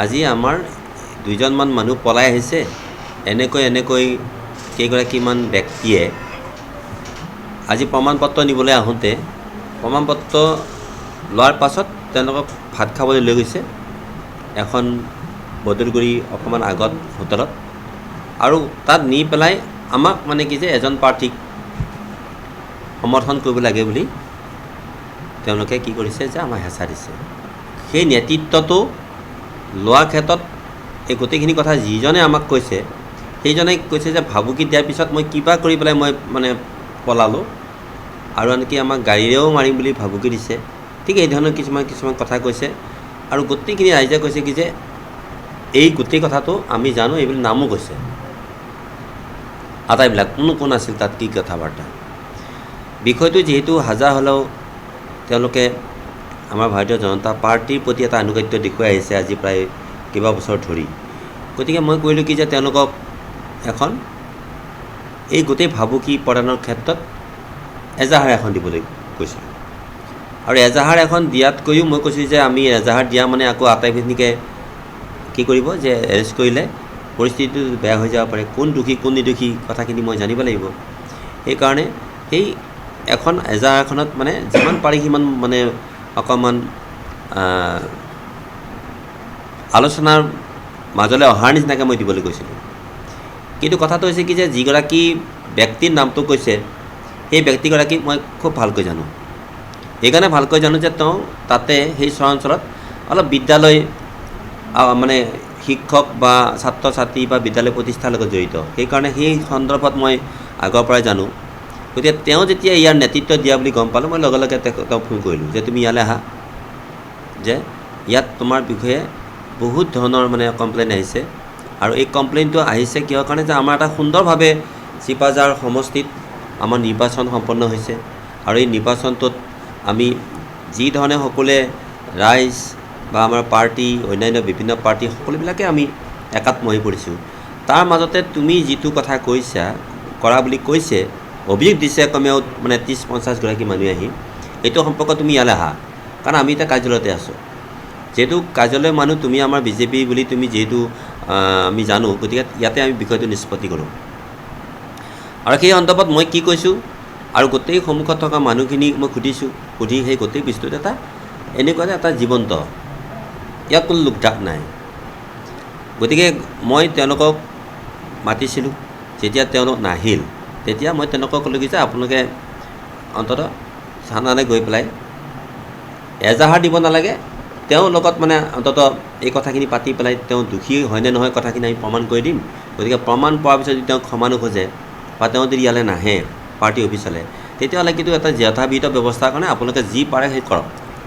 আজি আমাৰ দুজনমান মানুহ পলাই আহিছে, এনেকৈ কেইগৰাকীমান ব্যক্তিয়ে আজি প্ৰমাণপত্ৰ নিবলৈ আহোঁতে প্ৰমাণপত্ৰ লোৱাৰ পাছত তেওঁলোকক ভাত খাবলৈ লৈ গৈছে এখন বদলগুৰি অকণমান আগত হোটেলত, আৰু তাত নি পেলাই আমাক মানে কি যে এজন প্ৰাৰ্থীক সমৰ্থন কৰিব লাগে বুলি তেওঁলোকে কি কৰিছে যে আমাক হেঁচা দিছে। সেই নেতৃত্বটো লোৱাৰ ক্ষেত্ৰত এই গোটেইখিনি কথা যিজনে আমাক কৈছে সেইজনে কৈছে যে ভাবুকি দিয়াৰ পিছত মই কিবা কৰি পেলাই মই মানে পলালোঁ, আৰু আনকি আমাক গাড়ীৰেও মাৰিম বুলি ভাবুকি দিছে। ঠিক এই ধৰণৰ কিছুমান কথা কৈছে, আৰু গোটেইখিনি ৰাইজে কৈছে কি যে এই গোটেই কথাটো আমি জানো, এইবিলাক নামো কৈছে আটাইবিলাক কোন আছিল তাত কি কথা বাৰ্তা। বিষয়টো যিহেতু হাজাৰ হ'লেও তেওঁলোকে আমাৰ ভাৰতীয় জনতা পাৰ্টীৰ প্ৰতি এটা আনুগত্য দেখুৱাই আহিছে আজি প্ৰায় কেইবা বছৰ ধৰি, গতিকে মই কৰিলোঁ কি যে তেওঁলোকক এখন এই গোটেই ভাবুকি প্ৰদানৰ ক্ষেত্ৰত এজাহাৰ এখন দিবলৈ কৈছিলোঁ। আৰু এজাহাৰ এখন দিয়াতকৈও মই কৈছোঁ যে আমি এজাহাৰ দিয়া মানে আকৌ আটাইখিনিকে কি কৰিব যে এৰেষ্ট কৰিলে পৰিস্থিতিটো বেয়া হৈ যাব পাৰে, কোন দোষী কোন নিৰ্দোষী কথাখিনি মই জানিব লাগিব। সেইকাৰণে সেই এখন এজাহাৰখনত মানে যিমান পাৰি সিমান মানে অকণমান আলোচনাৰ মাজলৈ অহাৰ নিচিনাকৈ মই দিবলৈ কৈছিলোঁ। কিন্তু কথাটো হৈছে কি যে যিগৰাকী ব্যক্তিৰ নামটো কৈছে সেই ব্যক্তিগৰাকীক মই খুব ভালকৈ জানো, সেইকাৰণে ভালকৈ জানো যে তেওঁ তাতে সেই চৰাঞ্চলত অলপ বিদ্যালয় মানে শিক্ষক বা ছাত্ৰ ছাত্ৰী বা বিদ্যালয় প্ৰতিষ্ঠাৰ লগত জড়িত, সেইকাৰণে সেই সন্দৰ্ভত মই আগৰ পৰাই জানো। গতিকে তেওঁ যেতিয়া ইয়াৰ নেতৃত্ব দিয়া বুলি গম পালোঁ, মই লগে লগে তেওঁক ফোন কৰিলোঁ যে তুমি ইয়ালৈ আহা, যে ইয়াত তোমাৰ বিষয়ে বহুত ধৰণৰ মানে কমপ্লেইন আহিছে, আৰু এই কমপ্লেইনটো আহিছে কিহৰ কাৰণে যে আমাৰ এটা সুন্দৰভাৱে চিপাঝাৰ সমষ্টিত আমাৰ নিৰ্বাচন সম্পন্ন হৈছে, আৰু এই নিৰ্বাচনটোত আমি যি ধৰণে সকলোৱে ৰাইজ বা আমাৰ পাৰ্টি অন্যান্য বিভিন্ন পাৰ্টি সকলোবিলাকে আমি একাত্ম হৈ পৰিছোঁ। তাৰ মাজতে তুমি যিটো কথা কৈছা কৰা বুলি কৈছে, অভিযোগ দিছে কমেও মানে 30-50 গৰাকী মানুহে আহি, এইটো সম্পৰ্কত তুমি ইয়ালৈ আহা, কাৰণ আমি এতিয়া কাৰ্যালয়তে আছোঁ। যিহেতু কাৰ্যালয়ৰ মানুহ তুমি আমাৰ বিজেপি বুলি তুমি যিহেতু আমি জানো, গতিকে ইয়াতে আমি বিষয়টো নিষ্পত্তি কৰোঁ। আৰু সেই সন্দৰ্ভত মই কি কৈছোঁ আৰু গোটেই সন্মুখত থকা মানুহখিনিক মই সুধি সেই গোটেই বস্তুত এনেকুৱা এটা জীৱন্ত, ইয়াত কোনো লোকঢাক নাই। গতিকে মই তেওঁলোকক মাতিছিলোঁ, যেতিয়া তেওঁলোক নাহিল তেতিয়া মই তেওঁলোকক ক'লোঁ কি যে আপোনালোকে অন্ততঃ থানালৈ গৈ পেলাই এজাহাৰ দিব নালাগে, তেওঁৰ লগত মানে অন্ততঃ এই কথাখিনি পাতি পেলাই তেওঁ দোষী হয়নে নহয় কথাখিনি আমি প্ৰমাণ কৰি দিম। গতিকে প্ৰমাণ পোৱাৰ পিছত যদি তেওঁ ক্ষমা নোখোজে বা তেওঁ যদি ইয়ালৈ নাহে পাৰ্টি অফিচলৈ, তেতিয়াহ'লে কিন্তু এটা যথাবিহিত ব্যৱস্থাৰ কাৰণে আপোনালোকে যি পাৰে সেই কৰক।